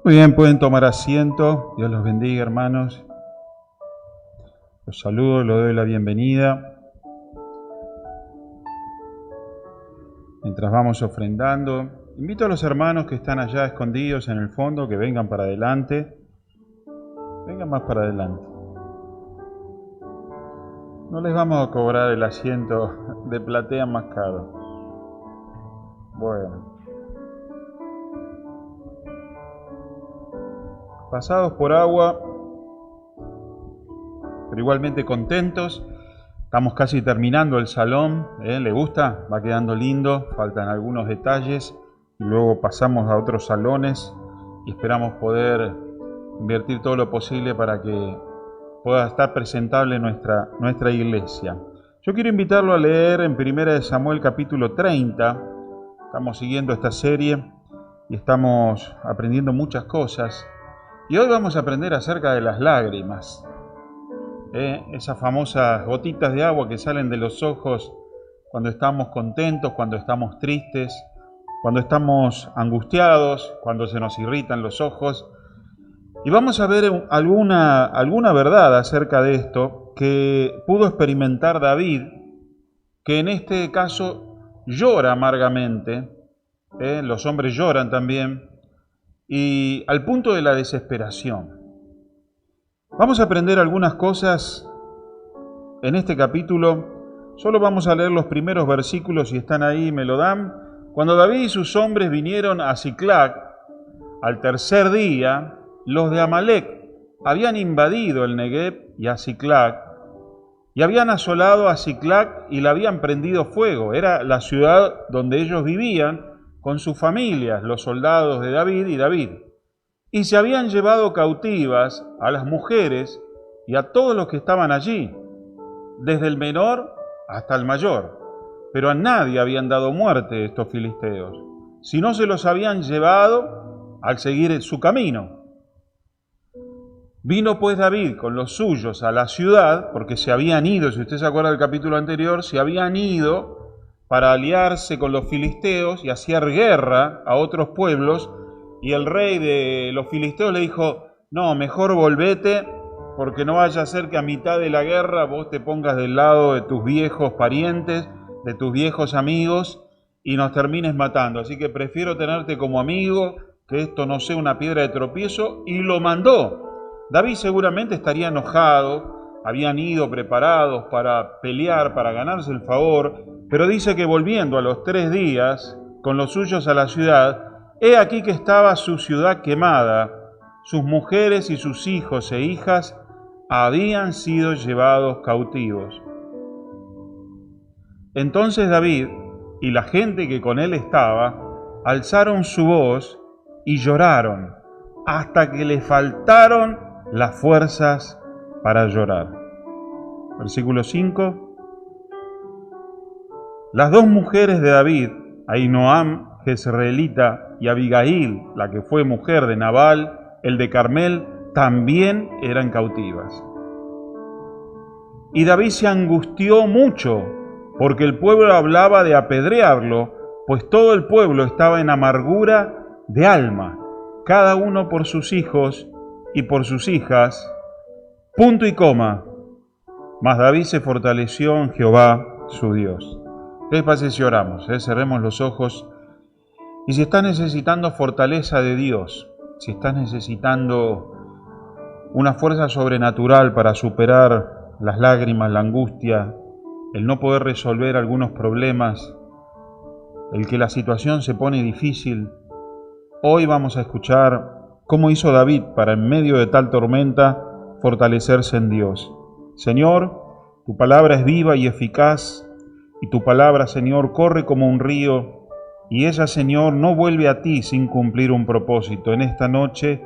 Muy bien, pueden tomar asiento. Dios los bendiga, hermanos. Los saludo, les doy la bienvenida. Mientras vamos ofrendando, invito a los hermanos que están allá escondidos en el fondo que vengan para adelante. Vengan más para adelante. No les vamos a cobrar el asiento de platea más caro. Bueno. Pasados por agua, pero igualmente contentos. Estamos casi terminando el salón. ¿Le gusta? Va quedando lindo. Faltan algunos detalles. Y luego pasamos a otros salones y esperamos poder invertir todo lo posible para que pueda estar presentable nuestra iglesia. Yo quiero invitarlo a leer en 1 Samuel capítulo 30. Estamos siguiendo esta serie y estamos aprendiendo muchas cosas. Y hoy vamos a aprender acerca de las lágrimas. Esas famosas gotitas de agua que salen de los ojos cuando estamos contentos, cuando estamos tristes, cuando estamos angustiados, cuando se nos irritan los ojos. Y vamos a ver alguna verdad acerca de esto que pudo experimentar David, que en este caso llora amargamente. Los hombres lloran también. Y al punto de la desesperación. Vamos a aprender algunas cosas en este capítulo. Solo vamos a leer los primeros versículos, si están ahí me lo dan. Cuando David y sus hombres vinieron a Siclag, al tercer día, los de Amalec habían invadido el Negev y a Siclag, y habían asolado a Siclag y la habían prendido fuego. Era la ciudad donde ellos vivían, con sus familias, los soldados de David y David. Y se habían llevado cautivas a las mujeres y a todos los que estaban allí, desde el menor hasta el mayor. Pero a nadie habían dado muerte estos filisteos, sino se los habían llevado al seguir su camino. Vino pues David con los suyos a la ciudad, porque se habían ido, si usted se acuerda del capítulo anterior, se habían ido para aliarse con los filisteos y hacer guerra a otros pueblos, y el rey de los filisteos le dijo: no, mejor volvete, porque no vaya a ser que a mitad de la guerra vos te pongas del lado de tus viejos parientes, de tus viejos amigos, y nos termines matando. Así que prefiero tenerte como amigo, que esto no sea una piedra de tropiezo, y lo mandó. David seguramente estaría enojado. Habían ido preparados para pelear, para ganarse el favor, pero dice que volviendo a los 3 días con los suyos a la ciudad, he aquí que estaba su ciudad quemada, sus mujeres y sus hijos e hijas habían sido llevados cautivos. Entonces David y la gente que con él estaba alzaron su voz y lloraron hasta que le faltaron las fuerzas para llorar. Versículo 5. Las 2 mujeres de David, Ahinoam, jezreelita, y Abigail, la que fue mujer de Nabal, el de Carmel, también eran cautivas. Y David se angustió mucho, porque el pueblo hablaba de apedrearlo, pues todo el pueblo estaba en amargura de alma, cada uno por sus hijos y por sus hijas. Punto y coma. Mas David se fortaleció en Jehová su Dios. ¿Qué les parece si oramos? Cerremos los ojos. Y si estás necesitando fortaleza de Dios, si estás necesitando una fuerza sobrenatural para superar las lágrimas, la angustia, el no poder resolver algunos problemas, el que la situación se pone difícil, hoy vamos a escuchar cómo hizo David para en medio de tal tormenta fortalecerse en Dios. Señor, tu palabra es viva y eficaz, y tu palabra, Señor, corre como un río, y ella, Señor, no vuelve a ti sin cumplir un propósito. En esta noche,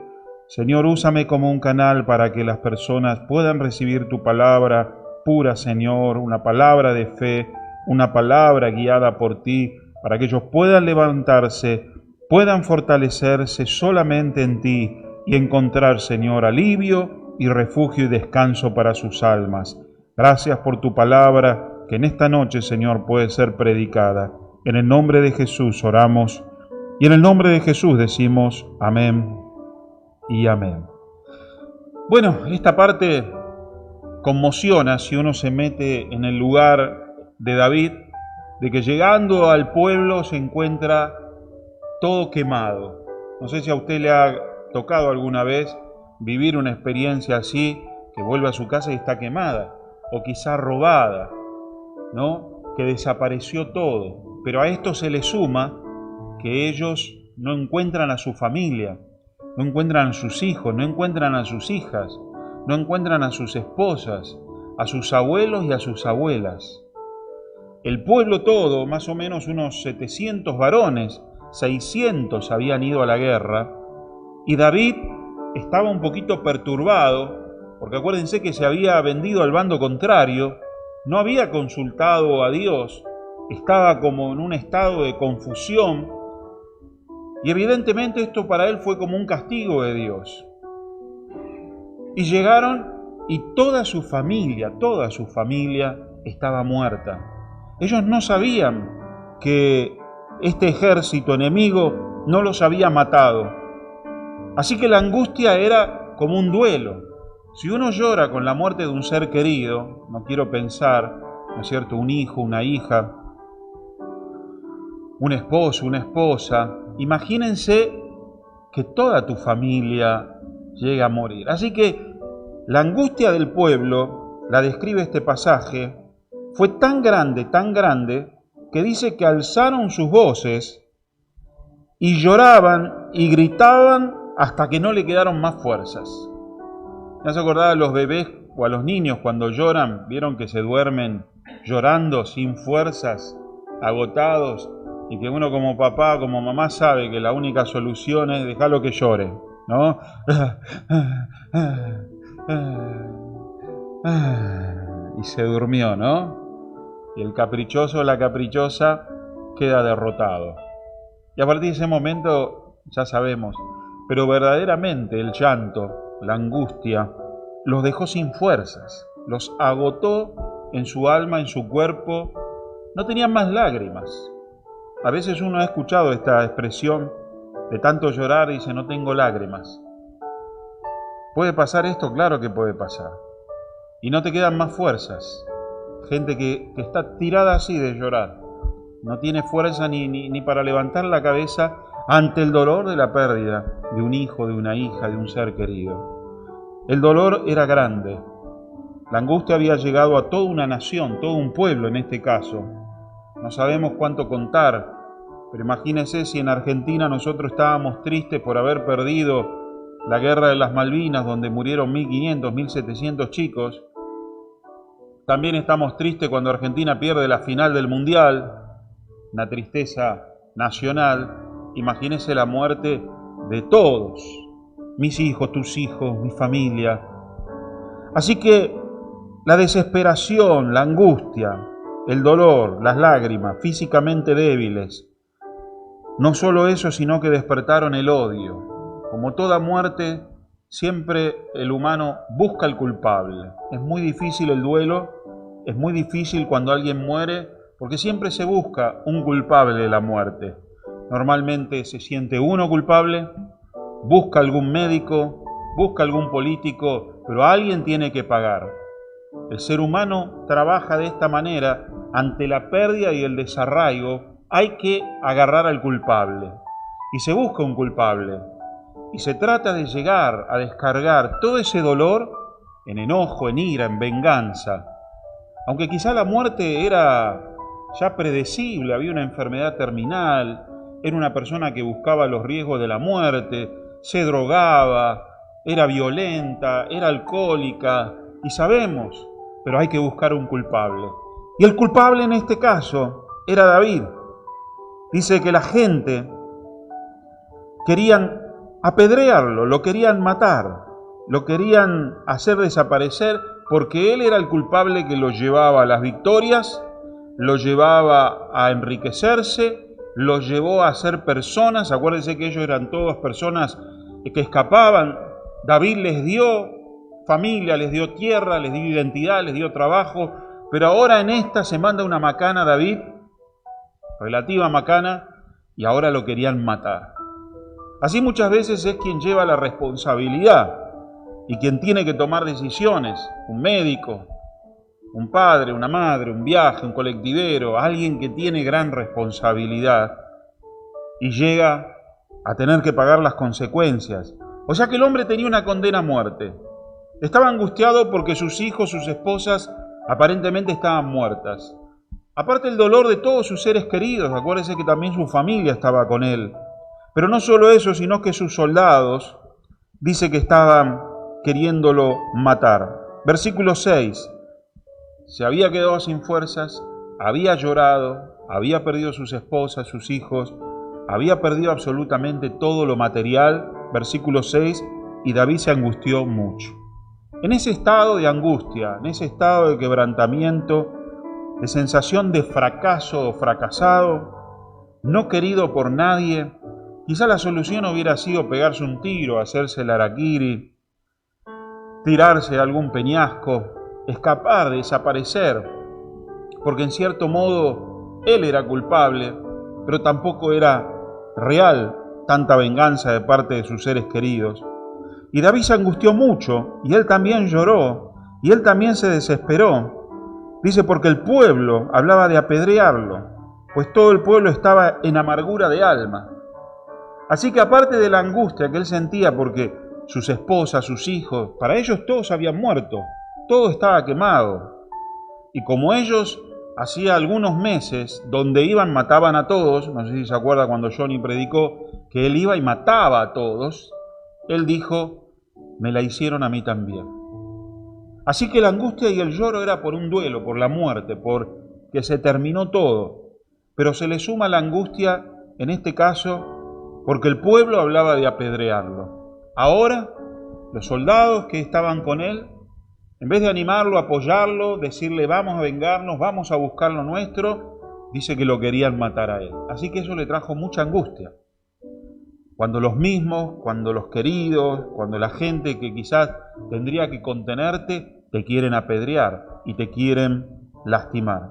Señor, úsame como un canal para que las personas puedan recibir tu palabra pura, Señor, una palabra de fe, una palabra guiada por ti, para que ellos puedan levantarse, puedan fortalecerse solamente en ti y encontrar, Señor, alivio y refugio y descanso para sus almas. Gracias por tu palabra, que en esta noche, Señor, puede ser predicada. En el nombre de Jesús oramos, y en el nombre de Jesús decimos amén y amén. Bueno, esta parte conmociona si uno se mete en el lugar de David, de que llegando al pueblo se encuentra todo quemado. No sé si a usted le ha tocado alguna vez vivir una experiencia así, que vuelve a su casa y está quemada, o quizá robada, ¿no? Que desapareció todo. Pero a esto se le suma que ellos no encuentran a su familia, no encuentran a sus hijos, no encuentran a sus hijas, no encuentran a sus esposas, a sus abuelos y a sus abuelas. El pueblo todo, más o menos unos 700 varones, 600 habían ido a la guerra, y David estaba un poquito perturbado, porque acuérdense que se había vendido al bando contrario, no había consultado a Dios, estaba como en un estado de confusión, y evidentemente esto para él fue como un castigo de Dios. Y llegaron y toda su familia estaba muerta. Ellos no sabían que este ejército enemigo no los había matado. Así que la angustia era como un duelo. Si uno llora con la muerte de un ser querido, no quiero pensar, ¿no es cierto?, un hijo, una hija, un esposo, una esposa, imagínense que toda tu familia llega a morir. Así que la angustia del pueblo, la describe este pasaje, fue tan grande, que dice que alzaron sus voces y lloraban y gritaban hasta que no le quedaron más fuerzas. ¿Me has acordado a los bebés o a los niños cuando lloran? ¿Vieron que se duermen llorando sin fuerzas, agotados? Y que uno como papá, como mamá sabe que la única solución es dejarlo que llore, ¿no? Y se durmió, ¿no? Y el caprichoso o la caprichosa queda derrotado. Y a partir de ese momento ya sabemos, pero verdaderamente el llanto, la angustia, los dejó sin fuerzas, los agotó en su alma, en su cuerpo, no tenían más lágrimas. A veces uno ha escuchado esta expresión de tanto llorar y dice, no tengo lágrimas. ¿Puede pasar esto? Claro que puede pasar. Y no te quedan más fuerzas. Gente que está tirada así de llorar. No tiene fuerza ni para levantar la cabeza ante el dolor de la pérdida de un hijo, de una hija, de un ser querido. El dolor era grande. La angustia había llegado a toda una nación, todo un pueblo en este caso. No sabemos cuánto contar, pero imagínense si en Argentina nosotros estábamos tristes por haber perdido la guerra de las Malvinas, donde murieron 1.500, 1.700 chicos. También estamos tristes cuando Argentina pierde la final del Mundial, una tristeza nacional. Imagínense la muerte de todos, mis hijos, tus hijos, mi familia. Así que la desesperación, la angustia, el dolor, las lágrimas, físicamente débiles, no solo eso, sino que despertaron el odio. Como toda muerte, siempre el humano busca al culpable. Es muy difícil el duelo, es muy difícil cuando alguien muere, porque siempre se busca un culpable de la muerte. Normalmente se siente uno culpable, busca algún médico, busca algún político, pero alguien tiene que pagar. El ser humano trabaja de esta manera. Ante la pérdida y el desarraigo hay que agarrar al culpable. Y se busca un culpable. Y se trata de llegar a descargar todo ese dolor en enojo, en ira, en venganza. Aunque quizá la muerte era ya predecible, había una enfermedad terminal, era una persona que buscaba los riesgos de la muerte, se drogaba, era violenta, era alcohólica, y sabemos, pero hay que buscar un culpable. Y el culpable en este caso era David. Dice que la gente querían apedrearlo, lo querían matar, lo querían hacer desaparecer, porque él era el culpable que lo llevaba a las victorias, lo llevaba a enriquecerse, lo llevó a ser personas. Acuérdense que ellos eran todas personas que escapaban. David les dio familia, les dio tierra, les dio identidad, les dio trabajo, pero ahora en esta se manda una macana David, relativa macana, y ahora lo querían matar. Así muchas veces es quien lleva la responsabilidad y quien tiene que tomar decisiones, un médico, un padre, una madre, un viaje, un colectivero, alguien que tiene gran responsabilidad y llega a tener que pagar las consecuencias. O sea que el hombre tenía una condena a muerte. Estaba angustiado porque sus hijos, sus esposas, aparentemente estaban muertas. Aparte el dolor de todos sus seres queridos, acuérdese que también su familia estaba con él. Pero no solo eso, sino que sus soldados, dice que estaban queriéndolo matar. Versículo 6. Se había quedado sin fuerzas, había llorado, había perdido sus esposas, sus hijos, había perdido absolutamente todo lo material. Versículo 6. Y David se angustió mucho. En ese estado de angustia, en ese estado de quebrantamiento, de sensación de fracaso o fracasado, no querido por nadie, quizá la solución hubiera sido pegarse un tiro, hacerse el harakiri, tirarse a algún peñasco, escapar, desaparecer, porque en cierto modo él era culpable, pero tampoco era real tanta venganza de parte de sus seres queridos. Y David se angustió mucho, y él también lloró, y él también se desesperó. Dice, porque el pueblo hablaba de apedrearlo, pues todo el pueblo estaba en amargura de alma. Así que aparte de la angustia que él sentía porque sus esposas, sus hijos, para ellos todos habían muerto, todo estaba quemado. Y como ellos hacía algunos meses, donde iban mataban a todos, no sé si se acuerda cuando Johnny predicó que él iba y mataba a todos, él dijo, me la hicieron a mí también. Así que la angustia y el lloro era por un duelo, por la muerte, por que se terminó todo. Pero se le suma la angustia, en este caso, porque el pueblo hablaba de apedrearlo. Ahora, los soldados que estaban con él, en vez de animarlo, apoyarlo, decirle vamos a vengarnos, vamos a buscar lo nuestro, dice que lo querían matar a él. Así que eso le trajo mucha angustia. Cuando los mismos, cuando los queridos, cuando la gente que quizás tendría que contenerte, te quieren apedrear y te quieren lastimar.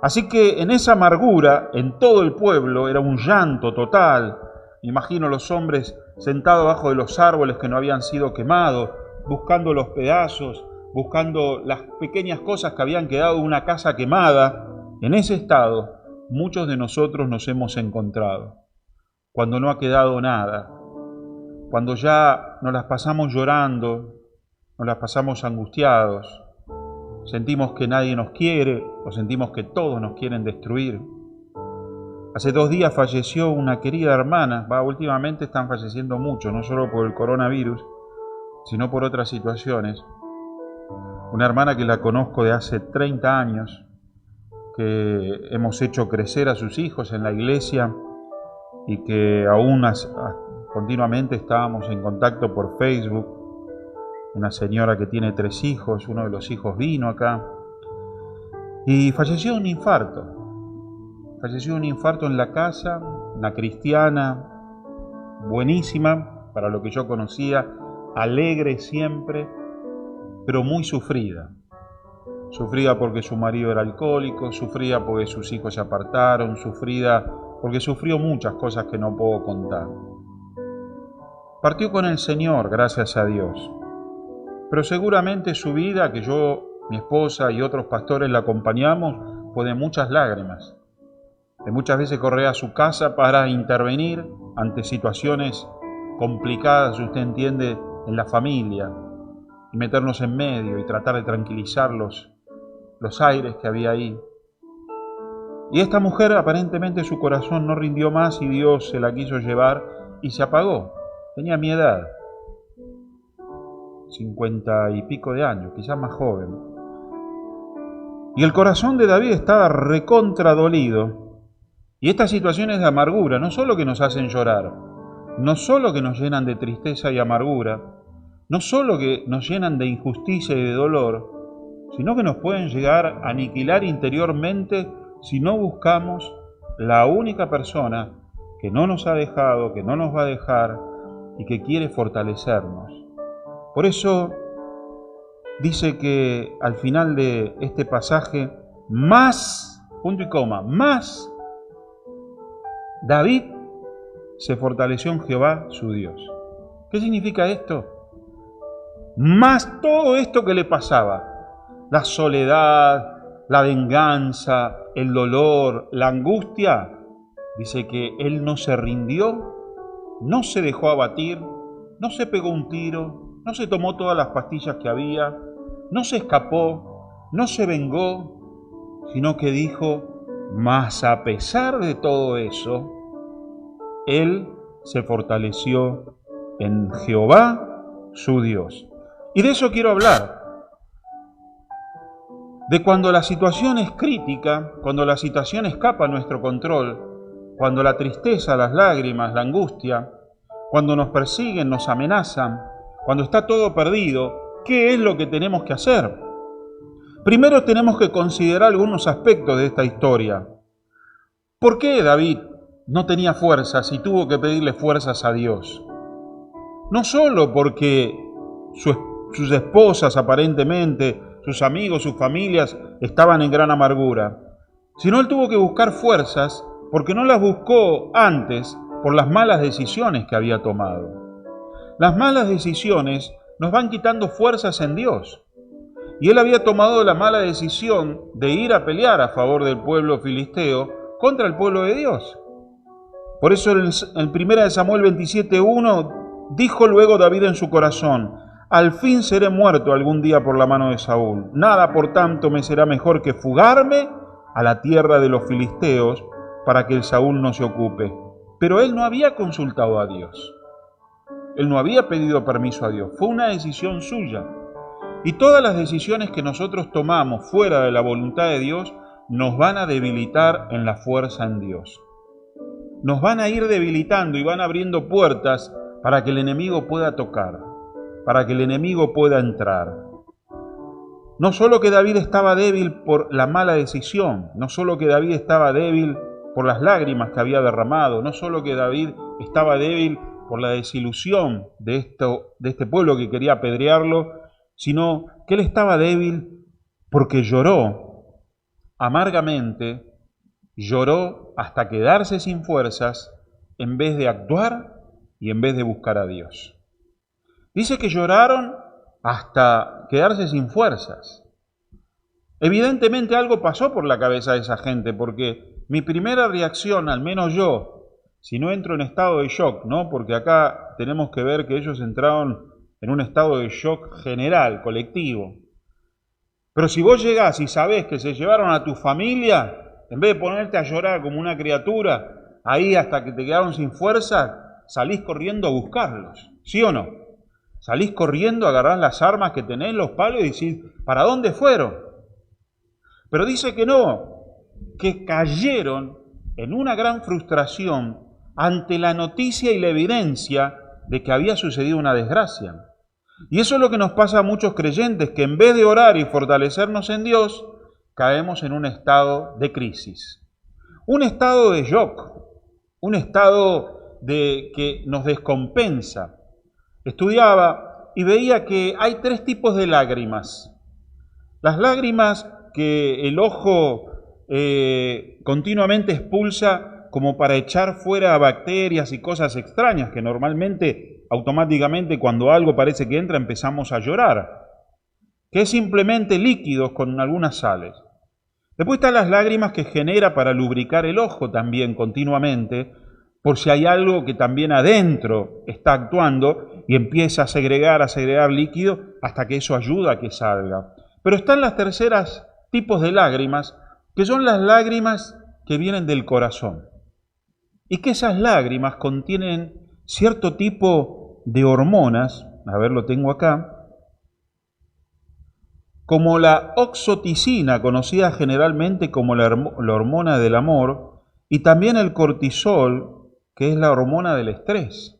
Así que en esa amargura, en todo el pueblo, era un llanto total. Imagino los hombres sentados bajo de los árboles que no habían sido quemados, buscando los pedazos, buscando las pequeñas cosas que habían quedado de una casa quemada. En ese estado, muchos de nosotros nos hemos encontrado. Cuando no ha quedado nada, cuando ya nos las pasamos llorando, nos las pasamos angustiados, sentimos que nadie nos quiere o sentimos que todos nos quieren destruir. Hace 2 días falleció una querida hermana, últimamente están falleciendo mucho, no solo por el coronavirus, sino por otras situaciones. Una hermana que la conozco de hace 30 años, que hemos hecho crecer a sus hijos en la iglesia, y que aún continuamente estábamos en contacto por Facebook. Una señora que tiene 3 hijos, uno de los hijos vino acá y falleció de un infarto. Falleció de un infarto en la casa, una cristiana buenísima para lo que yo conocía, alegre siempre, pero muy sufrida. Sufrida porque su marido era alcohólico, sufrida porque sus hijos se apartaron, sufrida porque sufrió muchas cosas que no puedo contar. Partió con el Señor, gracias a Dios. Pero seguramente su vida, que yo, mi esposa y otros pastores la acompañamos, fue de muchas lágrimas. De muchas veces correr a su casa para intervenir ante situaciones complicadas, si usted entiende, en la familia, y meternos en medio y tratar de tranquilizar los aires que había ahí. Y esta mujer aparentemente su corazón no rindió más y Dios se la quiso llevar y se apagó. Tenía mi edad, 50 y pico de años, quizás más joven. Y el corazón de David estaba recontra dolido. Y estas situaciones de amargura no solo que nos hacen llorar, no solo que nos llenan de tristeza y amargura, no solo que nos llenan de injusticia y de dolor, sino que nos pueden llegar a aniquilar interiormente si no buscamos la única persona que no nos ha dejado, que no nos va a dejar y que quiere fortalecernos. Por eso dice que al final de este pasaje, más, punto y coma, más David se fortaleció en Jehová su Dios. ¿Qué significa esto? Más todo esto que le pasaba, la soledad, la venganza, el dolor, la angustia, dice que él no se rindió, no se dejó abatir, no se pegó un tiro, no se tomó todas las pastillas que había, no se escapó, no se vengó, sino que dijo, mas a pesar de todo eso, él se fortaleció en Jehová su Dios. Y de eso quiero hablar. De cuando la situación es crítica, cuando la situación escapa a nuestro control, cuando la tristeza, las lágrimas, la angustia, cuando nos persiguen, nos amenazan, cuando está todo perdido, ¿qué es lo que tenemos que hacer? Primero tenemos que considerar algunos aspectos de esta historia. ¿Por qué David no tenía fuerzas y tuvo que pedirle fuerzas a Dios? No solo porque sus esposas aparentemente, sus amigos, sus familias estaban en gran amargura, sino él tuvo que buscar fuerzas porque no las buscó antes por las malas decisiones que había tomado. Las malas decisiones nos van quitando fuerzas en Dios. Y él había tomado la mala decisión de ir a pelear a favor del pueblo filisteo contra el pueblo de Dios. Por eso en 1 Samuel 27:1 dijo luego David en su corazón, al fin seré muerto algún día por la mano de Saúl. Nada, por tanto, me será mejor que fugarme a la tierra de los filisteos para que el Saúl no se ocupe. Pero él no había consultado a Dios. Él no había pedido permiso a Dios. Fue una decisión suya. Y todas las decisiones que nosotros tomamos fuera de la voluntad de Dios nos van a debilitar en la fuerza en Dios. Nos van a ir debilitando y van abriendo puertas para que el enemigo pueda tocar, para que el enemigo pueda entrar. No solo que David estaba débil por la mala decisión, no solo que David estaba débil por las lágrimas que había derramado, no solo que David estaba débil por la desilusión de este pueblo que quería apedrearlo, sino que él estaba débil porque lloró amargamente, lloró hasta quedarse sin fuerzas en vez de actuar y en vez de buscar a Dios. Dice que lloraron hasta quedarse sin fuerzas. Evidentemente algo pasó por la cabeza de esa gente, porque mi primera reacción, al menos yo, si no entro en estado de shock, ¿no? Porque acá tenemos que ver que ellos entraron en un estado de shock general, colectivo. Pero si vos llegás y sabés que se llevaron a tu familia, en vez de ponerte a llorar como una criatura, ahí hasta que te quedaron sin fuerza, salís corriendo a buscarlos, ¿sí o no? Salís corriendo, agarrás las armas que tenés, los palos y decís, ¿para dónde fueron? Pero dice que no, que cayeron en una gran frustración ante la noticia y la evidencia de que había sucedido una desgracia. Y eso es lo que nos pasa a muchos creyentes, que en vez de orar y fortalecernos en Dios, caemos en un estado de crisis, un estado de shock, un estado de que nos descompensa. Estudiaba y veía que hay tres tipos de lágrimas. Las lágrimas que el ojo continuamente expulsa como para echar fuera bacterias y cosas extrañas que normalmente, automáticamente, cuando algo parece que entra, empezamos a llorar, que es simplemente líquidos con algunas sales. Después están las lágrimas que genera para lubricar el ojo también continuamente, por si hay algo que también adentro está actuando y empieza a segregar líquido hasta que eso ayuda a que salga. Pero están las terceras tipos de lágrimas, que son las lágrimas que vienen del corazón. Y que esas lágrimas contienen cierto tipo de hormonas, a ver, lo tengo acá, como la oxoticina, conocida generalmente como la hormona del amor, y también el cortisol, que es la hormona del estrés.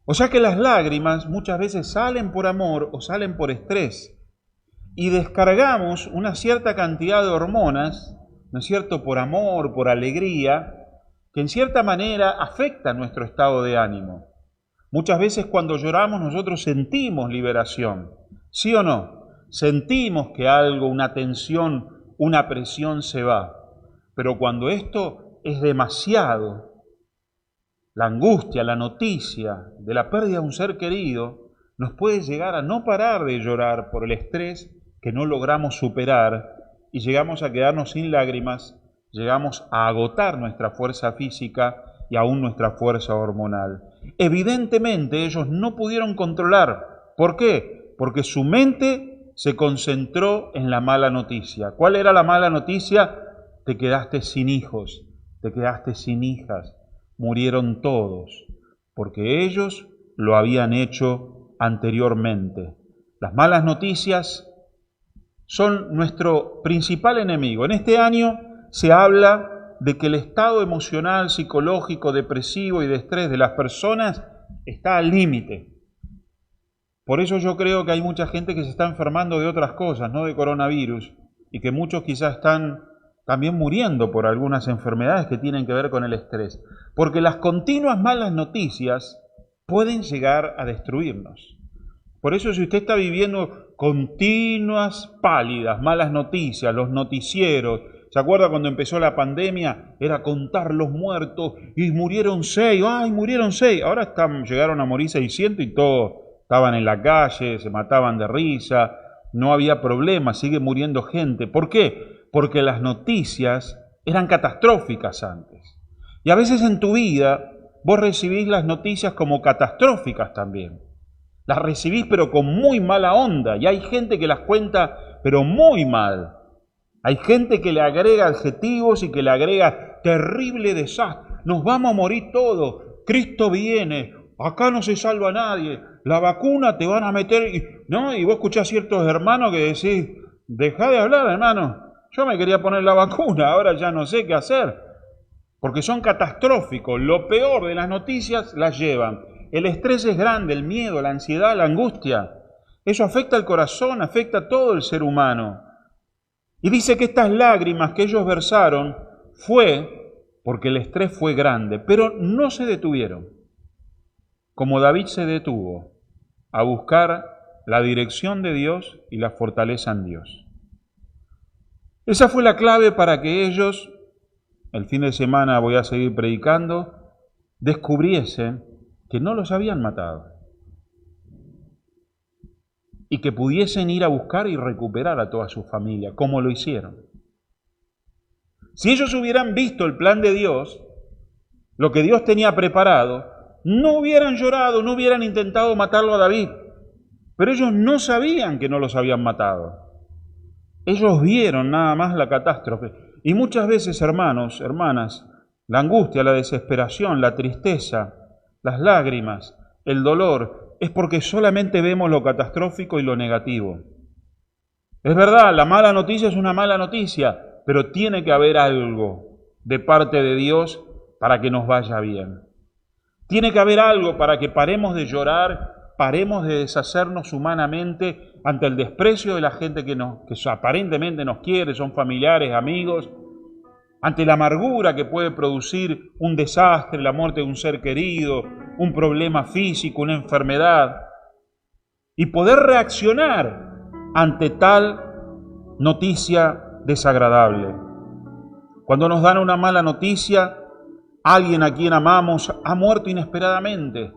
O sea que las lágrimas muchas veces salen por amor o salen por estrés, y descargamos una cierta cantidad de hormonas, ¿no es cierto?, por amor, por alegría, que en cierta manera afecta nuestro estado de ánimo. Muchas veces cuando lloramos nosotros sentimos liberación, ¿sí o no? Sentimos que algo, una tensión, una presión se va. Pero cuando esto es demasiado, la angustia, la noticia de la pérdida de un ser querido nos puede llegar a no parar de llorar por el estrés que no logramos superar y llegamos a quedarnos sin lágrimas, llegamos a agotar nuestra fuerza física y aún nuestra fuerza hormonal. Evidentemente ellos no pudieron controlar. ¿Por qué? Porque su mente se concentró en la mala noticia. ¿Cuál era la mala noticia? Te quedaste sin hijos, te quedaste sin hijas, murieron todos, porque ellos lo habían hecho anteriormente. Las malas noticias son nuestro principal enemigo. En este año se habla de que el estado emocional, psicológico, depresivo y de estrés de las personas está al límite. Por eso yo creo que hay mucha gente que se está enfermando de otras cosas, no de coronavirus, y que muchos quizás están también muriendo por algunas enfermedades que tienen que ver con el estrés. Porque las continuas malas noticias pueden llegar a destruirnos. Por eso si usted está viviendo continuas pálidas, malas noticias, los noticieros, ¿se acuerda cuando empezó la pandemia? Era contar los muertos y murieron 6, ¡ay, murieron 6! Ahora llegaron a morir 600 y todos estaban en la calle, se mataban de risa, no había problema, sigue muriendo gente. ¿Por qué? Porque las noticias eran catastróficas antes. Y a veces en tu vida vos recibís las noticias como catastróficas también. Las recibís pero con muy mala onda y hay gente que las cuenta pero muy mal. Hay gente que le agrega adjetivos y que le agrega terrible desastre. Nos vamos a morir todos. Cristo viene. Acá no se salva nadie. La vacuna te van a meter. ¿No? Y vos escuchás ciertos hermanos que decís, dejá de hablar, hermano. Yo me quería poner la vacuna, ahora ya no sé qué hacer. Porque son catastróficos. Lo peor de las noticias las llevan. El estrés es grande, el miedo, la ansiedad, la angustia. Eso afecta al corazón, afecta a todo el ser humano. Y dice que estas lágrimas que ellos versaron fue porque el estrés fue grande, pero no se detuvieron. Como David se detuvo a buscar la dirección de Dios y la fortaleza en Dios. Esa fue la clave para que ellos, el fin de semana voy a seguir predicando, descubriesen que no los habían matado y que pudiesen ir a buscar y recuperar a toda su familia, como lo hicieron. Si ellos hubieran visto el plan de Dios, lo que Dios tenía preparado, no hubieran llorado, no hubieran intentado matarlo a David, pero ellos no sabían que no los habían matado. Ellos vieron nada más la catástrofe. Y muchas veces, hermanos, hermanas, la angustia, la desesperación, la tristeza, las lágrimas, el dolor, es porque solamente vemos lo catastrófico y lo negativo. Es verdad, la mala noticia es una mala noticia, pero tiene que haber algo de parte de Dios para que nos vaya bien. Tiene que haber algo para que paremos de llorar, paremos de deshacernos humanamente ante el desprecio de la gente que aparentemente nos quiere, son familiares, amigos, ante la amargura que puede producir un desastre, la muerte de un ser querido, un problema físico, una enfermedad, y poder reaccionar ante tal noticia desagradable. Cuando nos dan una mala noticia, alguien a quien amamos ha muerto inesperadamente.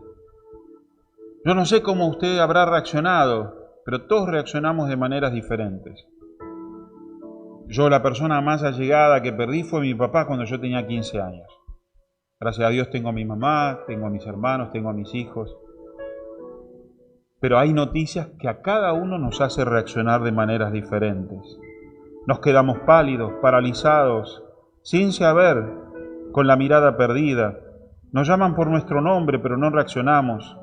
Yo no sé cómo usted habrá reaccionado, pero todos reaccionamos de maneras diferentes. Yo, la persona más allegada que perdí fue mi papá cuando yo tenía 15 años. Gracias a Dios tengo a mi mamá, tengo a mis hermanos, tengo a mis hijos. Pero hay noticias que a cada uno nos hace reaccionar de maneras diferentes. Nos quedamos pálidos, paralizados, sin saber, con la mirada perdida. Nos llaman por nuestro nombre, pero no reaccionamos.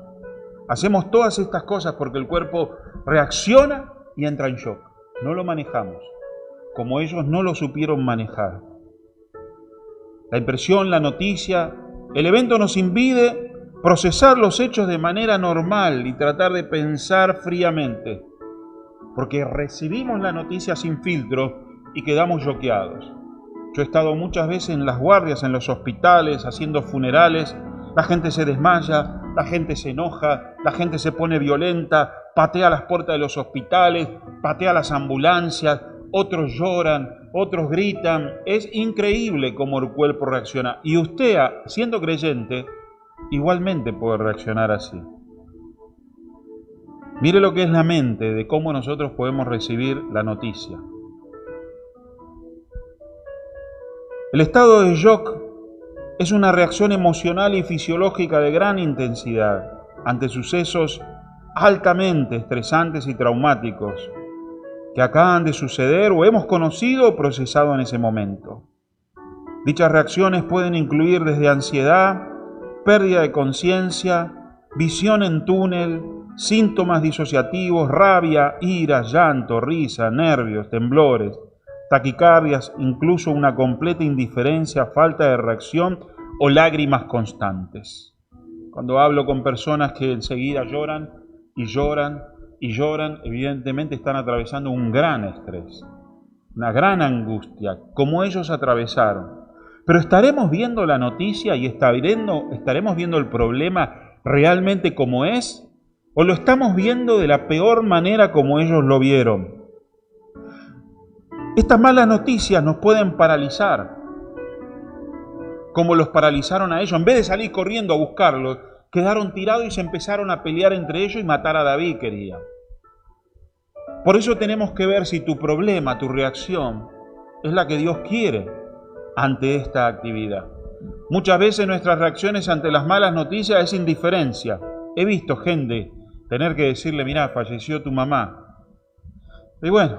Hacemos todas estas cosas porque el cuerpo reacciona y entra en shock. No lo manejamos, como ellos no lo supieron manejar. La impresión, la noticia, el evento nos impide procesar los hechos de manera normal y tratar de pensar fríamente, porque recibimos la noticia sin filtro y quedamos choqueados. Yo he estado muchas veces en las guardias, en los hospitales, haciendo funerales. La gente se desmaya, la gente se enoja, la gente se pone violenta, patea las puertas de los hospitales, patea las ambulancias, otros lloran, otros gritan. Es increíble cómo el cuerpo reacciona. Y usted, siendo creyente, igualmente puede reaccionar así. Mire lo que es la mente, de cómo nosotros podemos recibir la noticia. El estado de shock es una reacción emocional y fisiológica de gran intensidad ante sucesos altamente estresantes y traumáticos que acaban de suceder o hemos conocido o procesado en ese momento. Dichas reacciones pueden incluir desde ansiedad, pérdida de conciencia, visión en túnel, síntomas disociativos, rabia, ira, llanto, risa, nervios, temblores, taquicardias, incluso una completa indiferencia, falta de reacción o lágrimas constantes. Cuando hablo con personas que enseguida lloran y lloran y lloran, evidentemente están atravesando un gran estrés, una gran angustia, como ellos atravesaron. Pero ¿estaremos viendo la noticia y estaremos viendo el problema realmente como es? ¿O lo estamos viendo de la peor manera como ellos lo vieron? Estas malas noticias nos pueden paralizar, como los paralizaron a ellos. En vez de salir corriendo a buscarlos, quedaron tirados y se empezaron a pelear entre ellos y matar a David, quería. Por eso tenemos que ver si tu problema, tu reacción, es la que Dios quiere ante esta actividad. Muchas veces nuestras reacciones ante las malas noticias es indiferencia. He visto gente tener que decirle, mirá, falleció tu mamá. Y bueno,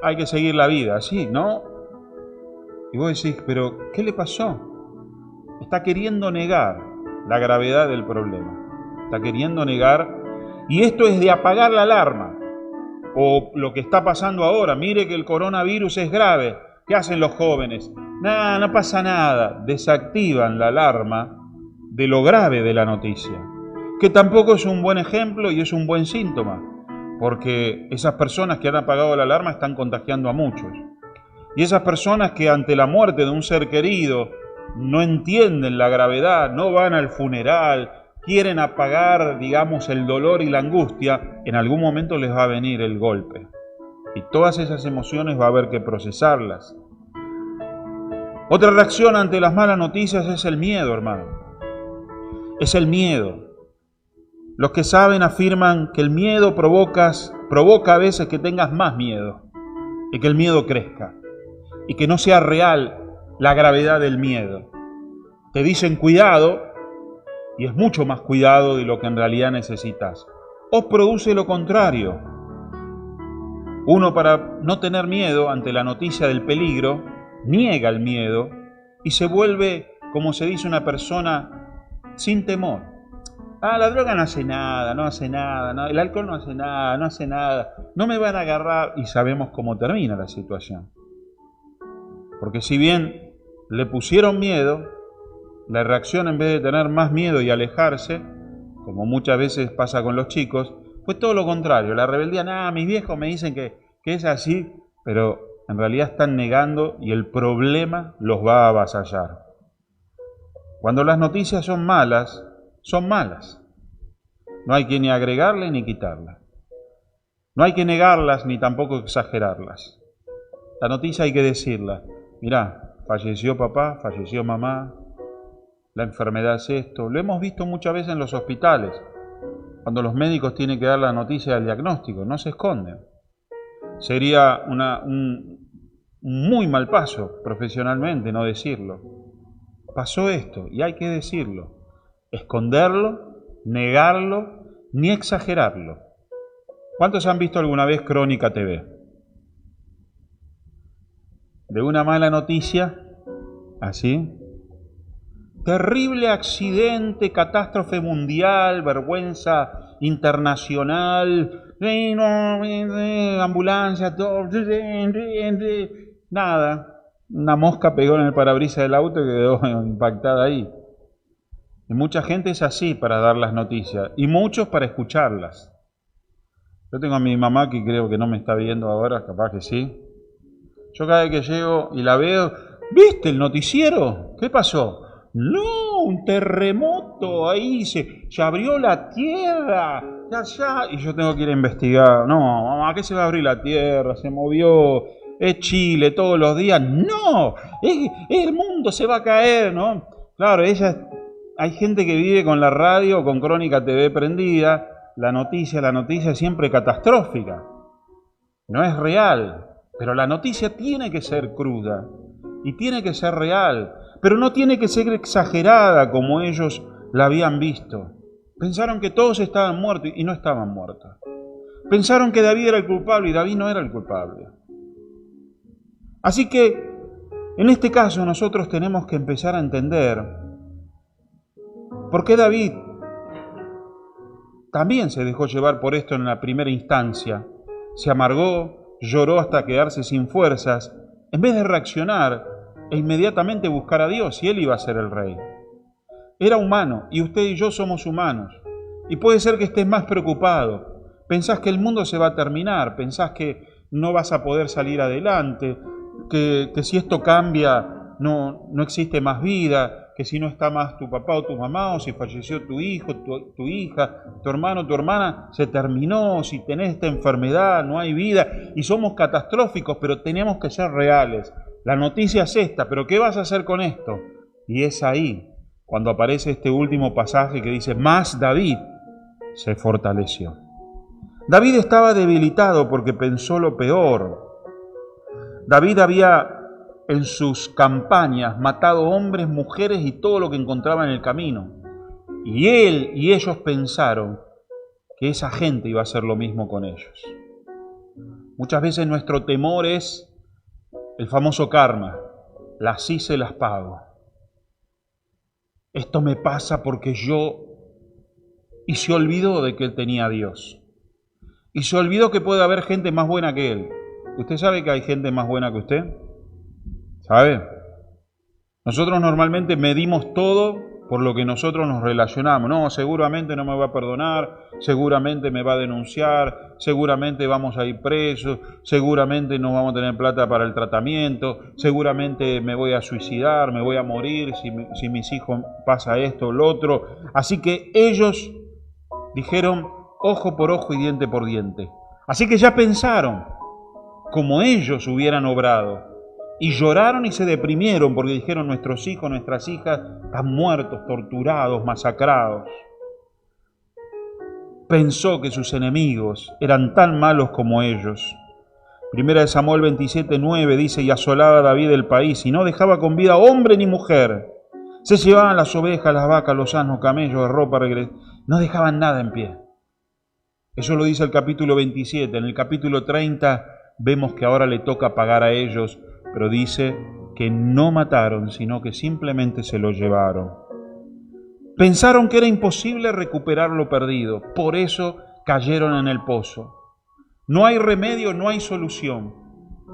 hay que seguir la vida, así, ¿no? Y vos decís, pero ¿qué le pasó? Está queriendo negar la gravedad del problema. Está queriendo negar, y esto es de apagar la alarma. O lo que está pasando ahora, mire que el coronavirus es grave. ¿Qué hacen los jóvenes? Nada, no pasa nada. Desactivan la alarma de lo grave de la noticia, que tampoco es un buen ejemplo y es un buen síntoma, porque esas personas que han apagado la alarma están contagiando a muchos. Y esas personas que ante la muerte de un ser querido no entienden la gravedad, no van al funeral, quieren apagar, digamos, el dolor y la angustia, en algún momento les va a venir el golpe. Y todas esas emociones va a haber que procesarlas. Otra reacción ante las malas noticias es el miedo, hermano. Es el miedo. Los que saben afirman que el miedo provoca a veces que tengas más miedo y que el miedo crezca y que no sea real la gravedad del miedo. Te dicen cuidado y es mucho más cuidado de lo que en realidad necesitas. O produce lo contrario. Uno, para no tener miedo ante la noticia del peligro, niega el miedo y se vuelve, como se dice, una persona sin temor. La droga no hace nada, no, el alcohol no hace nada, no me van a agarrar, y sabemos cómo termina la situación. Porque si bien le pusieron miedo, la reacción, en vez de tener más miedo y alejarse, como muchas veces pasa con los chicos, fue todo lo contrario. La rebeldía, mis viejos me dicen que es así, pero en realidad están negando y el problema los va a avasallar. Cuando las noticias son malas, son malas. No hay que ni agregarle ni quitarlas. No hay que negarlas ni tampoco exagerarlas. La noticia hay que decirla. Mirá, falleció papá, falleció mamá, la enfermedad es esto. Lo hemos visto muchas veces en los hospitales, cuando los médicos tienen que dar la noticia del diagnóstico, no se esconden. Sería un muy mal paso profesionalmente no decirlo. Pasó esto y hay que decirlo. Esconderlo, negarlo, ni exagerarlo. ¿Cuántos han visto alguna vez Crónica TV? De una mala noticia, así. Terrible accidente, catástrofe mundial, vergüenza internacional, ambulancia, todo. Nada. Una mosca pegó en el parabrisas del auto y quedó impactada ahí. Y mucha gente es así para dar las noticias, y muchos para escucharlas. Yo tengo a mi mamá que creo que no me está viendo ahora, capaz que sí. Yo cada vez que llego y la veo, ¿viste el noticiero? ¿Qué pasó? No, un terremoto, ahí se abrió la tierra, allá, y yo tengo que ir a investigar. No, mamá, ¿qué se va a abrir la tierra? Se movió, es Chile todos los días. No, el mundo se va a caer, ¿no? Claro, ella hay gente que vive con la radio o con Crónica TV prendida, la noticia es siempre catastrófica. No es real, pero la noticia tiene que ser cruda y tiene que ser real, pero no tiene que ser exagerada como ellos la habían visto. Pensaron que todos estaban muertos y no estaban muertos. Pensaron que David era el culpable y David no era el culpable. Así que, en este caso, nosotros tenemos que empezar a entender por qué David también se dejó llevar por esto en la primera instancia. Se amargó, lloró hasta quedarse sin fuerzas, en vez de reaccionar e inmediatamente buscar a Dios, y él iba a ser el rey. Era humano, y usted y yo somos humanos. Y puede ser que estés más preocupado. Pensás que el mundo se va a terminar, pensás que no vas a poder salir adelante, que si esto cambia no existe más vida, que si no está más tu papá o tu mamá, o si falleció tu hijo, tu hija, tu hermano, tu hermana, se terminó, si tenés esta enfermedad, no hay vida, y somos catastróficos, pero tenemos que ser reales. La noticia es esta, pero ¿qué vas a hacer con esto? Y es ahí cuando aparece este último pasaje que dice, más David se fortaleció. David estaba debilitado porque pensó lo peor. David había en sus campañas matado hombres, mujeres y todo lo que encontraba en el camino. Y él y ellos pensaron que esa gente iba a hacer lo mismo con ellos. Muchas veces nuestro temor es el famoso karma. Las hice, las pago. Esto me pasa porque yo... Y se olvidó de que él tenía a Dios. Y se olvidó que puede haber gente más buena que él. ¿Usted sabe que hay gente más buena que usted? ¿Sabe? Nosotros normalmente medimos todo por lo que nosotros nos relacionamos. No, seguramente no me va a perdonar, seguramente me va a denunciar, seguramente vamos a ir presos, seguramente no vamos a tener plata para el tratamiento, seguramente me voy a suicidar, me voy a morir si mis hijos pasa esto o lo otro. Así que ellos dijeron ojo por ojo y diente por diente. Así que ya pensaron como ellos hubieran obrado. Y lloraron y se deprimieron porque dijeron nuestros hijos, nuestras hijas están muertos, torturados, masacrados. Pensó que sus enemigos eran tan malos como ellos. Primera de Samuel 27:9 dice, y asolaba David el país y no dejaba con vida hombre ni mujer. Se llevaban las ovejas, las vacas, los asnos, camellos, de ropa, no dejaban nada en pie. Eso lo dice el capítulo 27. En el capítulo 30 vemos que ahora le toca pagar a ellos, pero dice que no mataron, sino que simplemente se lo llevaron. Pensaron que era imposible recuperar lo perdido, por eso cayeron en el pozo. No hay remedio, no hay solución.